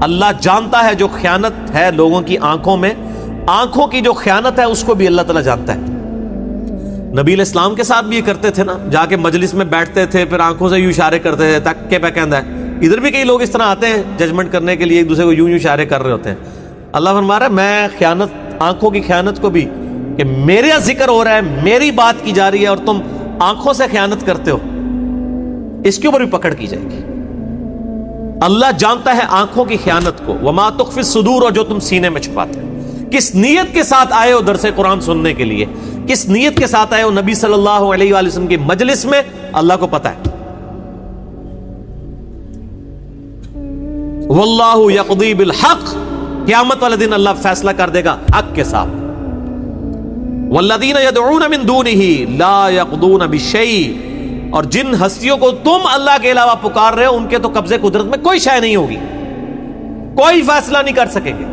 اللہ جانتا ہے جو خیانت ہے لوگوں کی آنکھوں میں، آنکھوں کی جو خیانت ہے اس کو بھی اللہ تعالیٰ جانتا ہے۔ نبی علیہ السلام کے ساتھ بھی یہ کرتے تھے نا، جا کے مجلس میں بیٹھتے تھے، پھر آنکھوں سے یوں اشارے کرتے تھے تک کے پہ کہندا ہے۔ ادھر بھی کئی لوگ اس طرح آتے ہیں ججمنٹ کرنے کے لیے، ایک دوسرے کو یوں اشارے کر رہے ہوتے ہیں۔ اللہ فرما رہا ہے میں خیانت، آنکھوں کی خیانت کو بھی، کہ میرا ذکر ہو رہا ہے، میری بات کی جا رہی ہے اور تم آنکھوں سے خیانت کرتے ہو، اس کے اوپر بھی پکڑ کی جائے گی۔ اللہ جانتا ہے آنکھوں کی خیانت کو، وما تخفی الصدور، اور جو تم سینے میں چھپاتے ہو۔ کس نیت کے ساتھ آئے ہو درس قرآن سننے کے لیے، کس نیت کے ساتھ آئے ہو نبی صلی اللہ علیہ وآلہ وسلم کی مجلس میں، اللہ کو پتا ہے۔ واللہ یقضی بالحق، قیامت والے دن اللہ فیصلہ کر دے گا حق کے ساتھ۔ والذین یدعون من دونہ لا یقضون بشیء، اور جن ہستیوں کو تم اللہ کے علاوہ پکار رہے ہو ان کے تو قبضے قدرت میں کوئی شے نہیں ہوگی، کوئی فیصلہ نہیں کر سکیں گے۔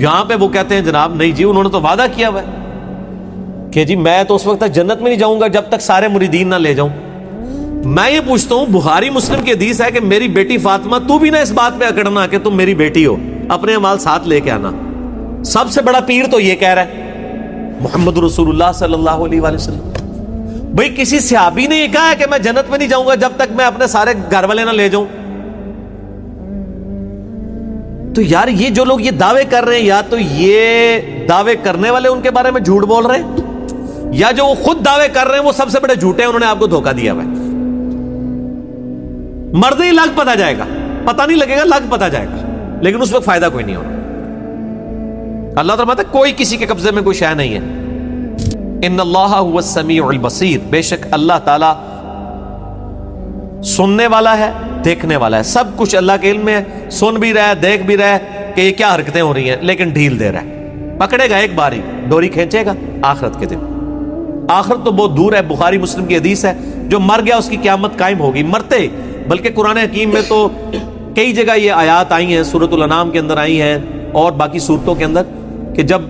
یہاں پہ وہ کہتے ہیں جناب نہیں جی، انہوں نے تو وعدہ کیا ہوا ہے کہ جی میں تو اس وقت تک جنت میں نہیں جاؤں گا جب تک سارے مریدین نہ لے جاؤں۔ میں یہ پوچھتا ہوں، بخاری مسلم کی حدیث ہے کہ میری بیٹی فاطمہ، تو بھی نہ اس بات پہ اکڑنا کہ تم میری بیٹی ہو، اپنے اعمال ساتھ لے کے آنا۔ سب سے بڑا پیر تو یہ کہہ رہا ہے محمد رسول اللہ صلی اللہ علیہ وآلہ وسلم۔ بھئی کسی صحابی نے یہ کہا ہے کہ میں جنت میں نہیں جاؤں گا جب تک میں اپنے سارے گھر والے نہ لے جاؤں؟ تو یار یہ جو لوگ یہ دعوے کر رہے ہیں، یا تو یہ دعوے کرنے والے ان کے بارے میں جھوٹ بول رہے ہیں، یا جو وہ خود دعوے کر رہے ہیں وہ سب سے بڑے جھوٹے ہیں، انہوں نے آپ کو دھوکہ دیا ہوا ہے۔ مرد ہی لگ پتا جائے گا، پتہ نہیں لگے گا، لگ پتا جائے گا، لیکن اس وقت فائدہ کوئی نہیں ہونا۔ اللہ تعالیٰ فرماتا ہے کوئی کسی کے قبضے میں کوئی شے نہیں ہے۔ ان اللہ هو السمیع البصیر، بے شک اللہ تعالی سننے والا ہے، دیکھنے والا ہے، سب کچھ اللہ کے علم میں ہے، سن بھی رہا ہے، دیکھ بھی رہا ہے کہ یہ کیا حرکتیں ہو رہی ہیں، لیکن ڈھیل دے رہا ہے، پکڑے گا ایک باری، ڈوری کھینچے گا آخرت کے دن۔ آخرت تو بہت دور ہے، بخاری مسلم کی حدیث ہے جو مر گیا اس کی قیامت قائم ہوگی، مرتے، بلکہ قرآن حکیم میں تو کئی جگہ یہ آیات آئی ہیں، سورۃ الانعام کے اندر آئی ہیں اور باقی صورتوں کے اندر، کہ جب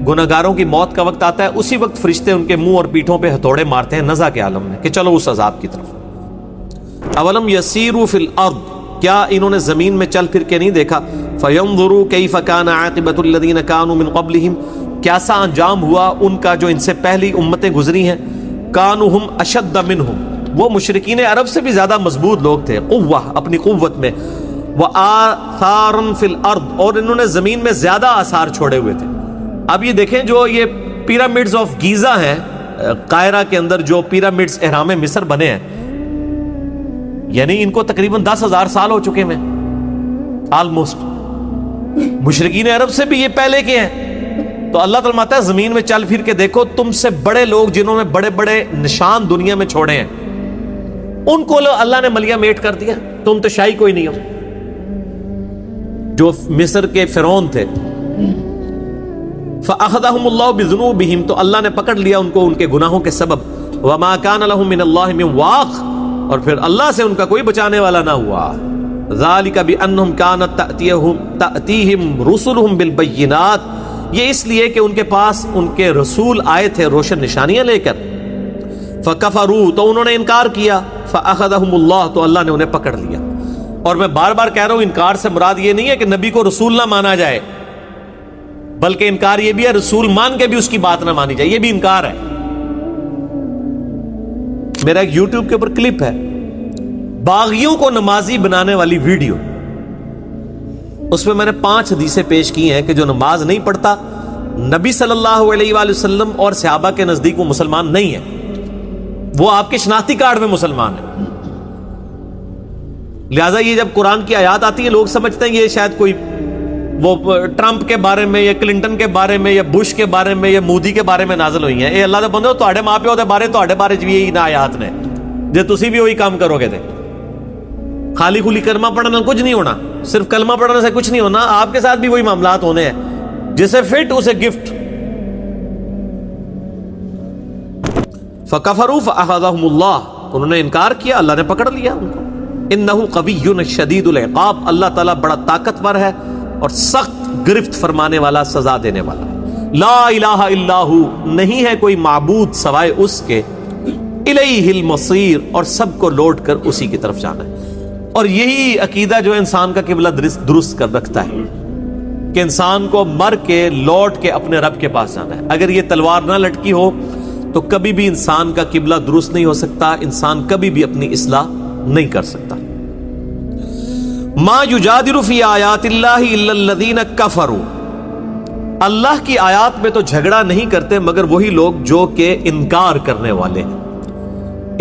گناہگاروں کی موت کا وقت آتا ہے اسی وقت فرشتے ان کے منہ اور پیٹھوں پہ ہتھوڑے مارتے ہیں نزع کے عالم میں کہ چلو اس عذاب کی طرف۔ اولم یسیروا فی الارض، کیا انہوں نے زمین میں چل پھر کے نہیں دیکھا، فینظروا کیف کان عاقبۃ الذین کانوا من قبلہم، کیسا انجام ہوا ان کا جو ان سے پہلی امتیں گزری ہیں، کانوا ہم اشد منہم، وہ مشرکین عرب سے بھی زیادہ مضبوط لوگ تھے، قوہ اپنی قوت میں، وآثارا فی الارض، اور انہوں نے زمین میں زیادہ آثار چھوڑے ہوئے تھے۔ اب یہ دیکھیں جو یہ پیرامڈز آف گیزا ہیں قاہرہ کے اندر، جو پیرامڈز اہرام مصر بنے ہیں، یعنی ان کو تقریباً 10,000 سال ہو چکے ہیں آلموسٹ، مشرکین عرب سے بھی یہ پہلے کے ہیں۔ تو اللہ تعالیٰ فرماتا ہے زمین میں چل پھر کے دیکھو، تم سے بڑے لوگ جنہوں نے بڑے بڑے نشان دنیا میں چھوڑے ہیں ان کو اللہ نے ملیا میٹ کر دیا، تم تو شاہی کوئی نہیں ہو۔ جو مصر کے فرعون تھے، فَأَخَذَهُمُ اللَّهُ بِذُنُوبِهِمْ، تو اللہ نے پکڑ لیا ان کو ان کے گناہوں کے سبب، وَمَا كَانَ لَهُم مِّنَ اللَّهِ مِن وَاقٍ، اور پھر اللہ سے ان کا کوئی بچانے والا نہ ہوا۔ ذَلِكَ بِأَنَّهُمْ كَانَتْ تَأْتِيهِمْ رُسُلُهُم بِالْبَيِّنَاتِ، یہ اس لیے کہ ان کے پاس ان کے رسول آئے تھے روشن نشانیاں لے کر، فَكَفَرُوا، تو انہوں نے انکار کیا، فَأَخَذَهُمُ اللَّهُ، تو اللہ نے انہیں پکڑ لیا۔ اور میں بار بار کہہ رہا ہوں انکار سے مراد یہ نہیں ہے کہ نبی کو رسول نہ مانا جائے، بلکہ انکار یہ بھی ہے رسول مان کے بھی اس کی بات نہ مانی جائے، یہ بھی انکار ہے۔ میرا ایک یوٹیوب کے اوپر کلپ ہے باغیوں کو نمازی بنانے والی ویڈیو، اس میں نے 5 حدیثیں پیش کی ہیں کہ جو نماز نہیں پڑھتا نبی صلی اللہ علیہ وآلہ وسلم اور صحابہ کے نزدیک وہ مسلمان نہیں ہے، وہ آپ کے شناختی کارڈ میں مسلمان ہے۔ لہٰذا یہ جب قرآن کی آیات آتی ہے لوگ سمجھتے ہیں یہ شاید کوئی وہ ٹرمپ کے بارے میں یا کلنٹن کے بارے میں یا بش کے بارے میں یا مودی کے بارے میں نازل ہوئی ہیں۔ اے اللہ دے بندو، تہاڈے ماں پیو دے بارے تہاڈے بارے بھی یہی نہ آیات نے، جے تسی بھی وہی کام کرو گے تے خالی خلی کلمہ پڑھنے سے کچھ نہیں ہونا، صرف کلمہ پڑھنے سے کچھ نہیں ہونا، آپ کے ساتھ بھی وہی معاملات ہونے ہیں، جسے فٹ اسے گفٹ۔ فَكَفَرُوا فَأَخَذَهُمُ اللَّهُ، انہوں نے انکار کیا، اللہ نے پکڑ لیا ان کو۔ إِنَّهُ قَوِيٌّ شَدِيدُ الْعِقَابِ، اللہ تعالیٰ بڑا طاقتور ہے اور سخت گرفت فرمانے والا، سزا دینے والا۔ لا الہ الا ہو، نہیں ہے کوئی معبود سوائے اس کے، الیہ المصیر، اور سب کو لوٹ کر اسی کی طرف جانا ہے۔ اور یہی عقیدہ جو انسان کا قبلہ درست کر رکھتا ہے کہ انسان کو مر کے لوٹ کے اپنے رب کے پاس جانا ہے. اگر یہ تلوار نہ لٹکی ہو تو کبھی بھی انسان کا قبلہ درست نہیں ہو سکتا، انسان کبھی بھی اپنی اصلاح نہیں کر سکتا. ما یجادل فی آیات اللہ الا الذین کفروا، اللہ کی آیات میں تو جھگڑا نہیں کرتے مگر وہی لوگ جو کہ انکار کرنے والے ہیں.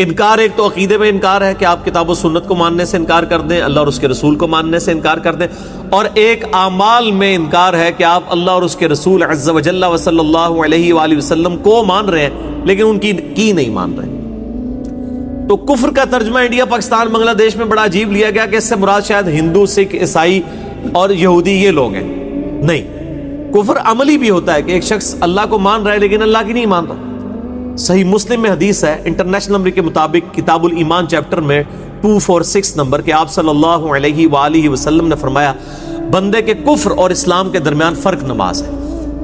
انکار ایک تو عقیدے میں انکار ہے کہ آپ کتاب و سنت کو ماننے سے انکار کر دیں، اللہ اور اس کے رسول کو ماننے سے انکار کر دیں، اور ایک اعمال میں انکار ہے کہ آپ اللہ اور اس کے رسول عز و جل و صلی اللہ علیہ وآلہ وسلم کو مان رہے ہیں لیکن ان کی نہیں مان رہے. تو کفر کا ترجمہ انڈیا پاکستان بنگلہ دیش میں بڑا عجیب لیا گیا کہ اس سے مراد شاید ہندو، سکھ، عیسائی اور یہودی یہ لوگ ہیں. نہیں، کفر عملی بھی ہوتا ہے کہ ایک شخص اللہ کو مان رہا ہے لیکن اللہ کی نہیں مان رہا. صحیح مسلم میں حدیث ہے انٹرنیشنل نمبر کے مطابق کتاب الایمان چیپٹر میں 246 نمبر کہ آپ صلی اللہ علیہ وآلہ وسلم نے فرمایا بندے کے کفر اور اسلام کے درمیان فرق نماز ہے.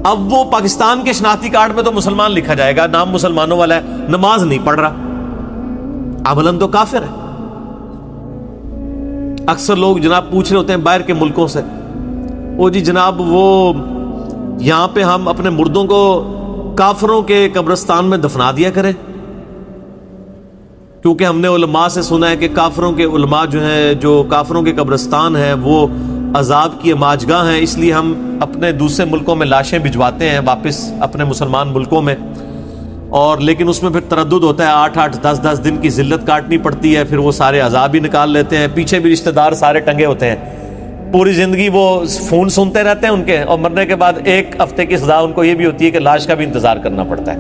اب وہ پاکستان کے شناختی کارڈ میں تو مسلمان لکھا جائے گا، نام مسلمانوں والا ہے، نماز نہیں پڑھ رہا، عملاً تو کافر ہے. اکثر لوگ جناب پوچھ رہے ہوتے ہیں باہر کے ملکوں سے، وہ جی جناب وہ یہاں پہ ہم اپنے مردوں کو کافروں کے قبرستان میں دفنا دیا کریں، کیونکہ ہم نے علماء سے سنا ہے کہ کافروں کے علماء جو ہیں، جو کافروں کے قبرستان ہیں وہ عذاب کی اماجگاہ ہیں، اس لیے ہم اپنے دوسرے ملکوں میں لاشیں بھجواتے ہیں واپس اپنے مسلمان ملکوں میں، اور لیکن اس میں پھر تردد ہوتا ہے، 8-8 10-10 دن کی ذلت کاٹنی پڑتی ہے، پھر وہ سارے عذاب ہی نکال لیتے ہیں، پیچھے بھی رشتہ دار سارے ٹنگے ہوتے ہیں، پوری زندگی وہ فون سنتے رہتے ہیں ان کے، اور مرنے کے بعد 1 ہفتے کی سزا ان کو یہ بھی ہوتی ہے کہ لاش کا بھی انتظار کرنا پڑتا ہے.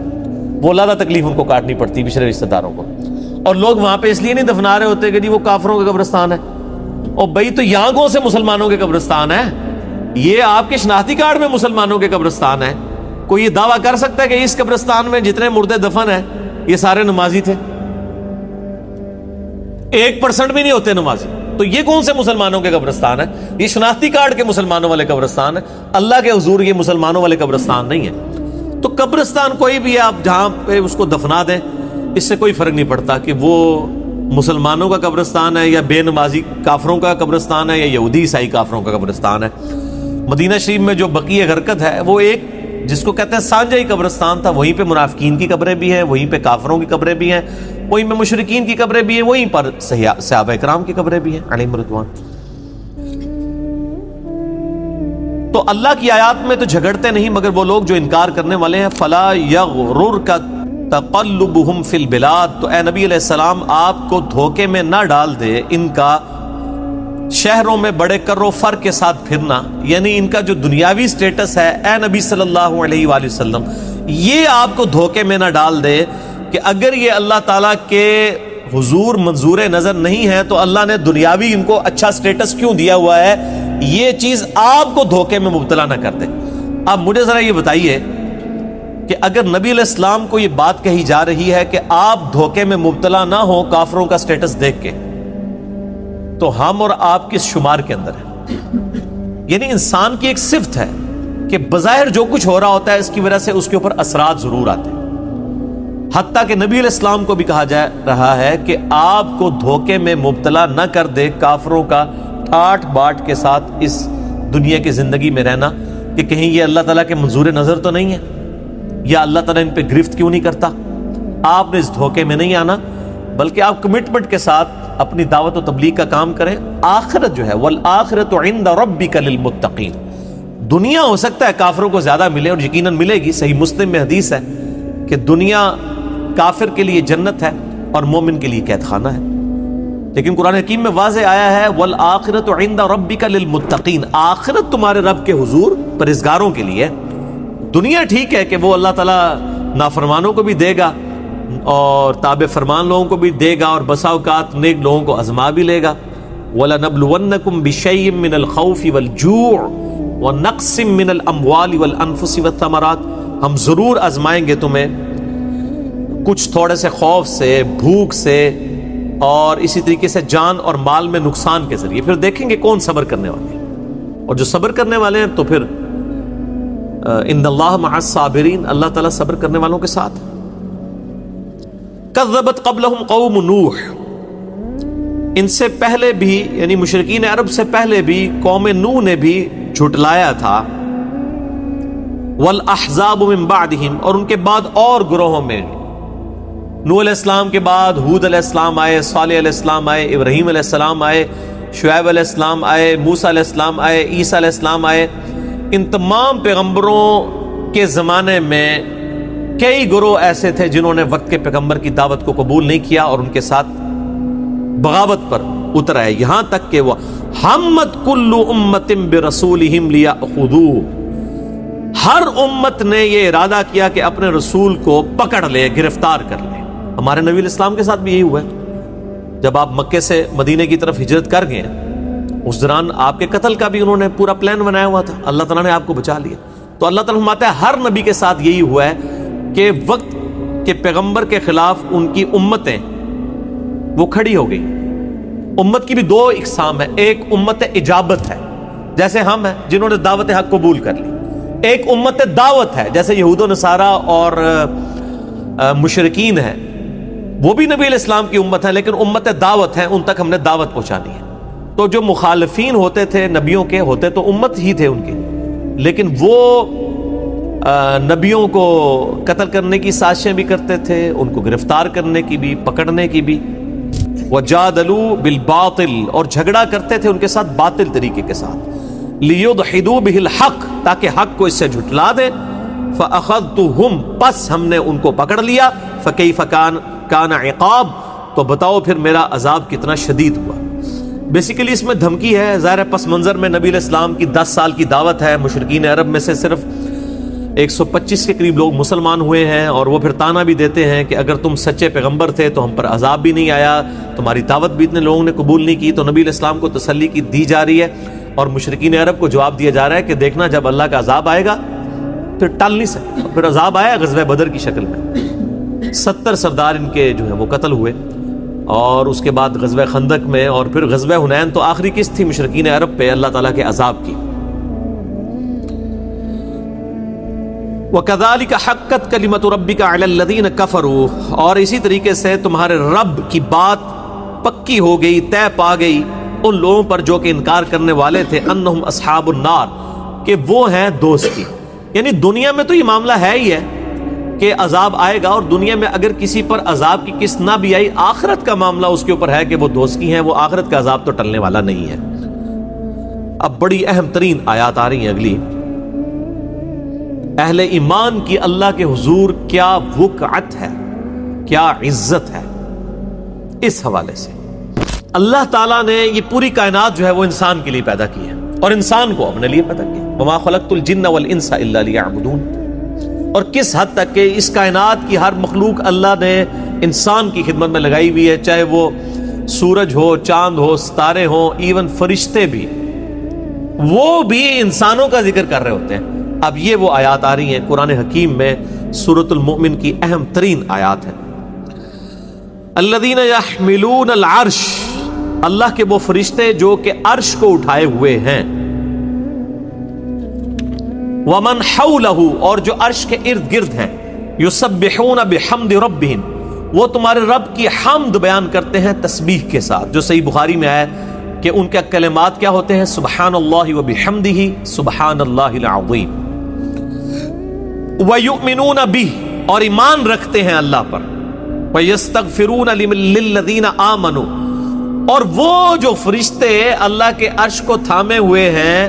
وہ زیادہ تکلیف ان کو کاٹنی پڑتی ہے پچھلے رشتہ داروں کو. اور لوگ وہاں پہ اس لیے نہیں دفنا رہے ہوتے کہ جی وہ کافروں کا قبرستان ہے. اور بھائی تو یہاں کون سے مسلمانوں کے قبرستان ہے؟ یہ آپ کے شناختی کارڈ میں مسلمانوں کے قبرستان ہے. کوئی یہ دعویٰ کر سکتا ہے کہ اس قبرستان میں جتنے مردے دفن ہیں یہ سارے نمازی تھے؟ 1% بھی نہیں ہوتے نمازی. تو یہ کون سے مسلمانوں کے قبرستان ہے؟ یہ شناختی کارڈ کے مسلمانوں والے قبرستان ہے. اللہ کے حضور یہ مسلمانوں والے قبرستان نہیں ہے. تو قبرستان کوئی بھی ہے، آپ جہاں پہ اس کو دفنا دیں، اس سے کوئی فرق نہیں پڑتا کہ وہ مسلمانوں کا قبرستان ہے یا بے نمازی کافروں کا قبرستان ہے یا یہودی عیسائی کافروں کا قبرستان ہے. مدینہ شریف میں جو بقیع غرقد ہے وہ ایک جس کو کہتے ہیں سانجائی قبرستان تھا، وہیں پہ منافقین کی قبریں بھی ہیں، وہیں پہ کافروں کی قبریں بھی ہیں، وہیں پہ مشرکین کی قبریں بھی ہیں، وہیں پر صحابہ کرام کی قبریں بھی ہیں علیہم رضوان. تو اللہ کی آیات میں تو جھگڑتے نہیں مگر وہ لوگ جو انکار کرنے والے ہیں. فلا یغررک تقلبہم فی البلاد، تو اے نبی علیہ السلام آپ کو دھوکے میں نہ ڈال دے ان کا شہروں میں بڑے کر و فر کے ساتھ پھرنا، یعنی ان کا جو دنیاوی سٹیٹس ہے اے نبی صلی اللہ علیہ وآلہ وسلم، یہ آپ کو دھوکے میں نہ ڈال دے کہ اگر یہ اللہ تعالیٰ کے حضور منظور نظر نہیں ہے تو اللہ نے دنیاوی ان کو اچھا سٹیٹس کیوں دیا ہوا ہے، یہ چیز آپ کو دھوکے میں مبتلا نہ کر دے. اب مجھے ذرا یہ بتائیے کہ اگر نبی علیہ السلام کو یہ بات کہی جا رہی ہے کہ آپ دھوکے میں مبتلا نہ ہو کافروں کا سٹیٹس دیکھ کے، تو ہم اور آپ کس شمار کے اندر ہیں؟ یعنی انسان کی ایک صفت ہے کہ بظاہر جو کچھ ہو رہا ہوتا ہے اس کی وجہ سے اس کے اوپر اثرات ضرور آتے ہیں. حتیٰ کہ نبی علیہ السلام کو بھی کہا جا رہا ہے کہ آپ کو دھوکے میں مبتلا نہ کر دے کافروں کا ٹھاٹ باٹ کے ساتھ اس دنیا کی زندگی میں رہنا، کہ کہیں یہ اللہ تعالیٰ کے منظور نظر تو نہیں ہے، یا اللہ تعالیٰ ان پہ گرفت کیوں نہیں کرتا. آپ نے اس دھوکے میں نہیں آنا بلکہ آپ کمٹمنٹ کے ساتھ اپنی دعوت و تبلیغ کا کام کریں. آخرت جو ہے والآخرۃ عند ربک للمتقین، دنیا ہو سکتا ہے کافروں کو زیادہ ملے اور یقیناً ملے گی. صحیح مسلم میں حدیث ہے کہ دنیا کافر کے لیے جنت ہے اور مومن کے لیے قید خانہ ہے، لیکن قرآن حکیم میں واضح آیا ہے والآخرۃ عند ربک للمتقین، آخرت تمہارے رب کے حضور پرہیزگاروں کے لیے. دنیا ٹھیک ہے کہ وہ اللہ تعالیٰ نافرمانوں کو بھی دے گا اور تابع فرمان لوگوں کو بھی دے گا اور بسا اوقات نیک لوگوں کو آزما بھی لے گا. وَلَنَبْلُوَنَّكُمْ بِشَيْءٍ مِّنَ الْخَوْفِ وَالْجُوعِ وَنَقْصٍ مِّنَ الْأَمْوَالِ وَالْأَنفُسِ وَالثَّمَرَاتِ، ہم ضرور آزمائیں گے تمہیں کچھ تھوڑے سے خوف سے، بھوک سے، اور اسی طریقے سے جان اور مال میں نقصان کے ذریعے. پھر دیکھیں گے کون صبر کرنے والے ہیں، اور جو صبر کرنے والے ہیں تو پھر ان اللہ مع الصابرین، اللہ تعالیٰ صبر کرنے والوں کے ساتھ. کذبت قبلہم قوم نوح، ان سے پہلے بھی یعنی مشرکین عرب سے پہلے بھی قوم نوح نے بھی جھٹلایا تھا، والاحزاب من بعدہم، اور ان کے بعد اور گروہوں میں، نوح علیہ السلام کے بعد ہود علیہ السلام آئے، صالح علیہ السلام آئے، ابراہیم علیہ السلام آئے، شعیب علیہ السلام آئے، موسیٰ علیہ السلام آئے، عیسیٰ علیہ السلام آئے۔ ان تمام پیغمبروں کے زمانے میں کئی گروہ ایسے تھے جنہوں نے وقت کے پیغمبر کی دعوت کو قبول نہیں کیا اور ان کے ساتھ بغاوت پر اتر آئے، یہاں تک کہ وہ حمت کل امت برسولہم لیأخذوہ، ہر امت نے یہ ارادہ کیا کہ اپنے رسول کو پکڑ لے، گرفتار کر لے۔ ہمارے نبی علیہ السلام کے ساتھ بھی یہی ہوا ہے۔ جب آپ مکے سے مدینے کی طرف ہجرت کر گئے اس دوران آپ کے قتل کا بھی انہوں نے پورا پلان بنایا ہوا تھا، اللہ تعالیٰ نے آپ کو بچا لیا۔ تو اللہ تعالیٰ فرماتا ہے ہر نبی کے ساتھ یہی ہوا ہے کہ وقت کے پیغمبر کے خلاف ان کی امتیں وہ کھڑی ہو گئی۔ امت کی بھی دو اقسام ہے، ایک امت اجابت ہے جیسے ہم ہیں جنہوں نے دعوت حق قبول کر لی، ایک امت دعوت ہے جیسے یہود و نصارہ اور مشرکین ہیں، وہ بھی نبی علیہ السلام کی امت ہے لیکن امت دعوت ہے، ان تک ہم نے دعوت پہنچانی ہے۔ تو جو مخالفین ہوتے تھے نبیوں کے، ہوتے تو امت ہی تھے ان کے، لیکن وہ نبیوں کو قتل کرنے کی سازشیں بھی کرتے تھے، ان کو گرفتار کرنے کی بھی، پکڑنے کی بھی۔ وجادلوا بالباطل، اور جھگڑا کرتے تھے ان کے ساتھ باطل طریقے کے ساتھ، لیدحضوا به الحق، تاکہ حق کو اس سے جھٹلا دے۔ فاخذتهم، پس ہم نے ان کو پکڑ لیا۔ فکیف کان عقاب، تو بتاؤ پھر میرا عذاب کتنا شدید ہوا۔ بیسیکلی اس میں دھمکی ہے، ظاہر پس منظر میں نبی علیہ السلام کی 10 سال کی دعوت ہے، مشرکین عرب میں سے صرف 125 کے قریب لوگ مسلمان ہوئے ہیں، اور وہ پھر تانا بھی دیتے ہیں کہ اگر تم سچے پیغمبر تھے تو ہم پر عذاب بھی نہیں آیا، تمہاری دعوت بھی اتنے لوگوں نے قبول نہیں کی۔ تو نبی علیہ السلام کو تسلی کی دی جا رہی ہے اور مشرکین عرب کو جواب دیا جا رہا ہے کہ دیکھنا جب اللہ کا عذاب آئے گا پھر ٹال نہیں سکتے۔ پھر عذاب آیا غزوہ بدر کی شکل میں، 70 سردار ان کے جو ہے وہ قتل ہوئے، اور اس کے بعد غزوہ خندق میں، اور پھر غزوہ حنین تو آخری قسط تھی مشرکین عرب پہ اللہ تعالیٰ کے عذاب کی۔ وَكَذَلِكَ حَقَّتْ كَلِمَةُ رَبِّكَ عَلَى الَّذِينَ كَفَرُوا، اور اسی طریقے سے تمہارے رب کی بات پکی ہو گئی، طے پا گئی ان لوگوں پر جو کہ انکار کرنے والے تھے، انہم اصحاب النار، کہ وہ ہیں دوست کی۔ یعنی دنیا میں تو یہ معاملہ ہے ہی ہے کہ عذاب آئے گا، اور دنیا میں اگر کسی پر عذاب کی قسط نہ بھی آئی، آخرت کا معاملہ اس کے اوپر ہے کہ وہ دوست کی ہیں، وہ آخرت کا عذاب تو ٹلنے والا نہیں ہے۔ اب بڑی اہم ترین آیات آ رہی ہیں اگلی۔ اہل ایمان کی اللہ کے حضور کیا وقعت ہے، کیا عزت ہے، اس حوالے سے اللہ تعالیٰ نے یہ پوری کائنات جو ہے وہ انسان کے لیے پیدا کی ہے، اور انسان کو اپنے لیے پیدا کیا۔ وما خلقت الجن والانس الا لیعبدون، اور کس حد تک کہ اس کائنات کی ہر مخلوق اللہ نے انسان کی خدمت میں لگائی ہوئی ہے، چاہے وہ سورج ہو، چاند ہو، ستارے ہوں، ایون فرشتے بھی، وہ بھی انسانوں کا ذکر کر رہے ہوتے ہیں۔ اب یہ وہ آیات آ رہی ہیں قرآن حکیم میں، سورۃ المؤمن کی اہم ترین آیات ہیں۔ الذین یحملون العرش، اللہ کے وہ فرشتے جو کہ عرش کو اٹھائے ہوئے ہیں، ومن حولہ، اور جو عرش کے ارد گرد ہیں، یسبحون بحمد ربہم، وہ تمہارے رب کی حمد بیان کرتے ہیں تسبیح کے ساتھ، جو صحیح بخاری میں آیا کہ ان کے کلمات کیا ہوتے ہیں، سبحان اللہ وبحمدہ، سبحان اللہ العظیم۔ وَيُؤْمِنُونَ بِهِ، اور ایمان رکھتے ہیں اللہ پر، وَيَسْتَغْفِرُونَ لِلَّذِينَ آمَنُوا، اور وہ جو فرشتے اللہ کے عرش کو تھامے ہوئے ہیں،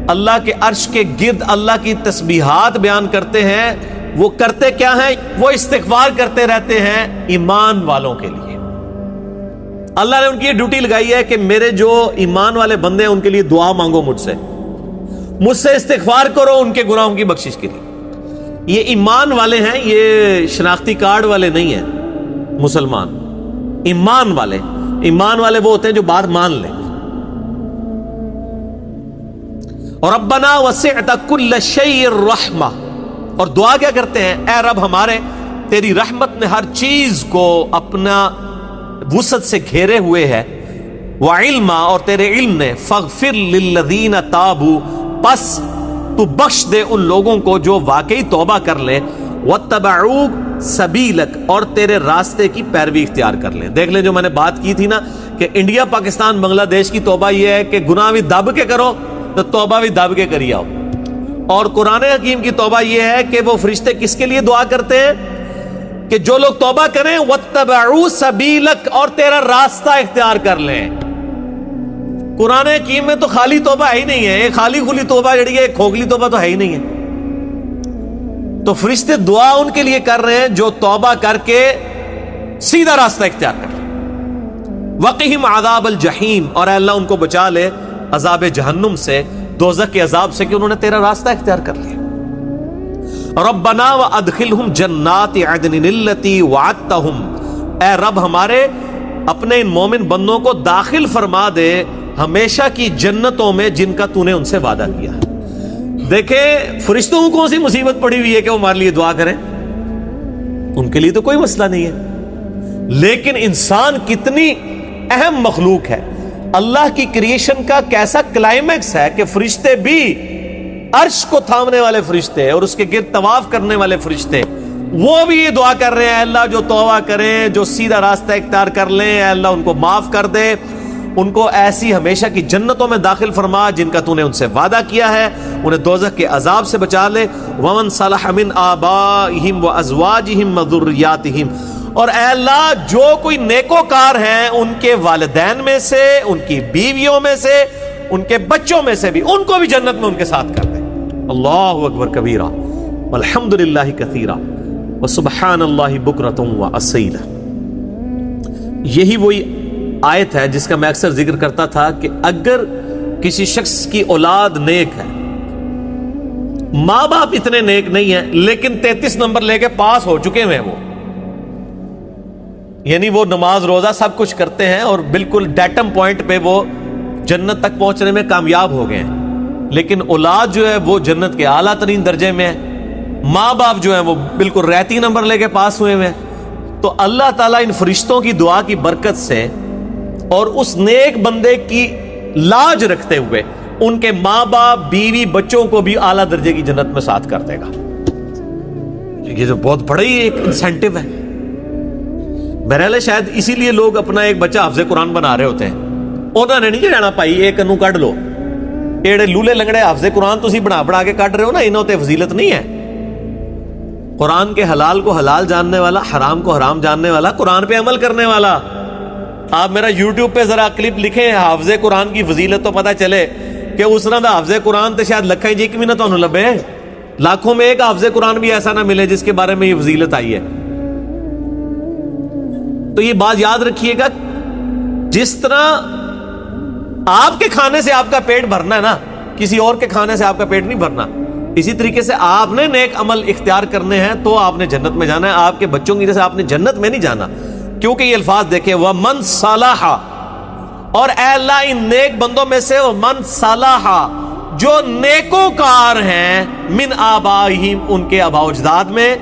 اللہ کے عرش کے گرد اللہ کی تسبیحات بیان کرتے ہیں، وہ کرتے کیا ہیں؟ وہ استغفار کرتے رہتے ہیں ایمان والوں کے لیے۔ اللہ نے ان کی یہ ڈیوٹی لگائی ہے کہ میرے جو ایمان والے بندے ہیں ان کے لیے دعا مانگو، مجھ سے استغفار کرو ان کے گناہوں کی بخشش کے لیے۔ یہ ایمان والے ہیں، یہ شناختی کارڈ والے نہیں ہیں مسلمان۔ ایمان والے وہ ہوتے ہیں جو بات مان لیں۔ اور ربنا وسعت کل شیء رحمہ، اور دعا کیا کرتے ہیں؟ اے رب ہمارے، تیری رحمت نے ہر چیز کو اپنا وسعت سے گھیرے ہوئے ہے، وعلما، اور تیرے علم نے، فاغفر للذین تابوا، پس تو بخش دے ان لوگوں کو جو واقعی توبہ کر لیں، واتبعوک سبیلک اور تیرے راستے کی پیروی اختیار کر لیں. دیکھ لیں جو میں نے بات کی تھی نا کہ انڈیا پاکستان بنگلہ دیش کی توبہ یہ ہے کہ گناہ بھی دب کے کرو تو توبہ بھی دب کے کری آؤ. اور قرآن حکیم کی توبہ یہ ہے کہ وہ فرشتے کس کے لیے دعا کرتے ہیں کہ جو لوگ توبہ کریں وَاتَّبَعُوا سَبِيلَكَ اور تیرا راستہ اختیار کر لیں. قرآن حکیم میں تو خالی توبہ ہے ہی نہیں ہے, ایک خالی کھلی توبہ جڑی ہے, ایک کھوکھلی توبہ تو ہے ہی نہیں ہے. تو فرشتے دعا ان کے لیے کر رہے ہیں جو توبہ کر کے سیدھا راستہ اختیار کر لیں. وَقِهِمْ عَذَابَ الْجَحِيمِ اور اے اللہ ان کو بچا لے عذاب جہنم سے, دوزخ کے عذاب سے کہ انہوں نے تیرا راستہ اختیار کر لیا. ربنا وادخلهم جنات عدن التي وعدتهم اے رب ہمارے اپنے ان مومن بندوں کو داخل فرما دے ہمیشہ کی جنتوں میں جن کا تو نے ان سے وعدہ کیا. دیکھیں فرشتوں کو کون سی مصیبت پڑی ہوئی ہے کہ وہ ہمارے لیے دعا کریں, ان کے لیے تو کوئی مسئلہ نہیں ہے. لیکن انسان کتنی اہم مخلوق ہے, اللہ کی کریشن کا کیسا کلائمیکس ہے کہ فرشتے بھی, عرش کو تھامنے والے فرشتے اور اس کے گرد طواف کرنے والے فرشتے, وہ بھی یہ دعا کر رہے ہیں اللہ جو توبہ کریں, جو سیدھا راستہ اختیار کر لیں, اے اللہ ان کو معاف کر دے, ان کو ایسی ہمیشہ کی جنتوں میں داخل فرما جن کا تو نے ان سے وعدہ کیا ہے, انہیں دوزخ کے عذاب سے بچا لے. ومن صلح من آبائہم وازواجہم وذریاتہم اور اے اللہ جو کوئی نیکوکار ہیں ان کے والدین میں سے, ان کی بیویوں میں سے, ان کے بچوں میں سے بھی, ان کو بھی جنت میں ان کے ساتھ کر دے. اللہ اکبر کبیرہ والحمد للہ کثیرہ وسبحان اللہ بکرۃ واصیلہ. یہی وہی آیت ہے جس کا میں اکثر ذکر کرتا تھا کہ اگر کسی شخص کی اولاد نیک ہے, ماں باپ اتنے نیک نہیں ہیں لیکن 33 نمبر لے کے پاس ہو چکے ہیں وہ, یعنی وہ نماز روزہ سب کچھ کرتے ہیں اور بالکل ڈیٹم پوائنٹ پہ وہ جنت تک پہنچنے میں کامیاب ہو گئے ہیں, لیکن اولاد جو ہے وہ جنت کے اعلیٰ ترین درجے میں ہے, ماں باپ جو ہیں وہ بالکل ریتی نمبر لے کے پاس ہوئے ہیں, تو اللہ تعالیٰ ان فرشتوں کی دعا کی برکت سے اور اس نیک بندے کی لاج رکھتے ہوئے ان کے ماں باپ بیوی بچوں کو بھی اعلیٰ درجے کی جنت میں ساتھ کر دے گا. یہ تو بہت بڑا ہی ایک انسینٹیو ہے. بہرحال شاید اسی لیے لوگ اپنا ایک بچہ حافظ قرآن بنا رہے ہوتے ہیں. انہوں نے نہیں جانا پائی ایک کنو کڈ لو, ایڑے لولے لنگڑے حافظ قرآن تسی بنا کے کڈ رہے ہو نا, انہوں تے فضیلت نہیں ہے. قرآن کے حلال کو حلال جاننے والا, حرام کو حرام جاننے والا, قرآن پہ عمل کرنے والا. آپ میرا یوٹیوب پہ ذرا کلپ لکھیں حافظ قرآن کی فضیلت تو پتہ چلے کہ اس طرح دا حافظ قرآن تے شاید لکھیں جی بھی نہ تو لبے, لاکھوں میں ایک حافظ قرآن بھی ایسا نہ ملے جس کے بارے میں یہ فضیلت آئی ہے. تو یہ بات یاد رکھیے گا, جس طرح آپ کے کھانے سے آپ کا پیٹ بھرنا ہے نا, کسی اور کے کھانے سے آپ کا پیٹ نہیں بھرنا, اسی طریقے سے آپ نے نیک عمل اختیار کرنے ہیں تو آپ نے جنت میں جانا ہے. آپ کے بچوں کی جیسے آپ نے جنت میں نہیں جانا, کیونکہ یہ الفاظ دیکھیں وَمَن صَلَحَ اور اے اللہ ان نیک بندوں میں سے وَمَن صَلَحَ جو نیکوکار ہیں, من آبائہم ان کے آباء و اجداد میں,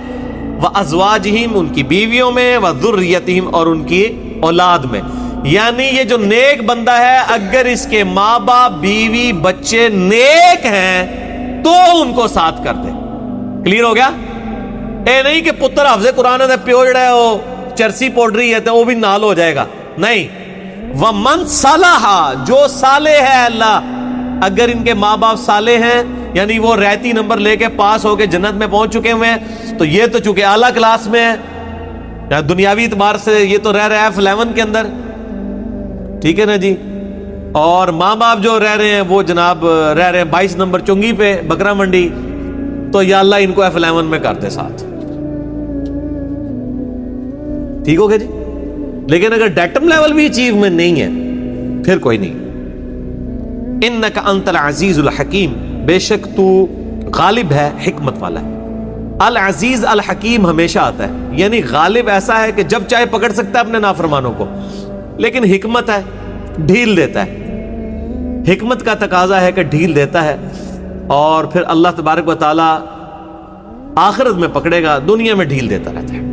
وازواجہم ان کی بیویوں میں, وذریتہم اور ان کی اولاد میں. یعنی یہ جو نیک بندہ ہے اگر اس کے ماں باپ بیوی بچے نیک ہیں تو ان کو ساتھ کر دے. کلیئر ہو گیا؟ اے نہیں کہ پتر حافظ قرآن ہے پیو جڑا ہے وہ چرسی پوڈری ہے تو وہ بھی نال ہو جائے گا, نہیں. وَمَن صَلَحَ جو صالح ہے اللہ, اگر ان کے ماں باپ صالح ہیں یعنی وہ ریتی نمبر لے کے پاس ہو کے جنت میں پہنچ چکے ہوئے ہیں, تو یہ تو چونکہ اعلیٰ کلاس میں ہے, دنیاوی اعتبار سے یہ تو رہ رہا ہے F11 کے اندر, ٹھیک ہے نا جی. اور ماں باپ جو رہ رہے ہیں وہ جناب رہ رہے ہیں 22 نمبر چنگی پہ بکرا منڈی, تو یا اللہ ان کو F11 میں کرتے ساتھ, ٹھیک ہو گیا جی. لیکن اگر ڈیٹم لیول بھی اچیومنٹ نہیں ہے پھر کوئی نہیں. انک انت العزیز الحکیم بے شک تو غالب ہے حکمت والا ہے. العزیز الحکیم ہمیشہ آتا ہے, یعنی غالب ایسا ہے کہ جب چاہے پکڑ سکتا ہے اپنے نافرمانوں کو, لیکن حکمت ہے ڈھیل دیتا ہے. حکمت کا تقاضا ہے کہ ڈھیل دیتا ہے, اور پھر اللہ تبارک و تعالی آخرت میں پکڑے گا, دنیا میں ڈھیل دیتا رہتا ہے.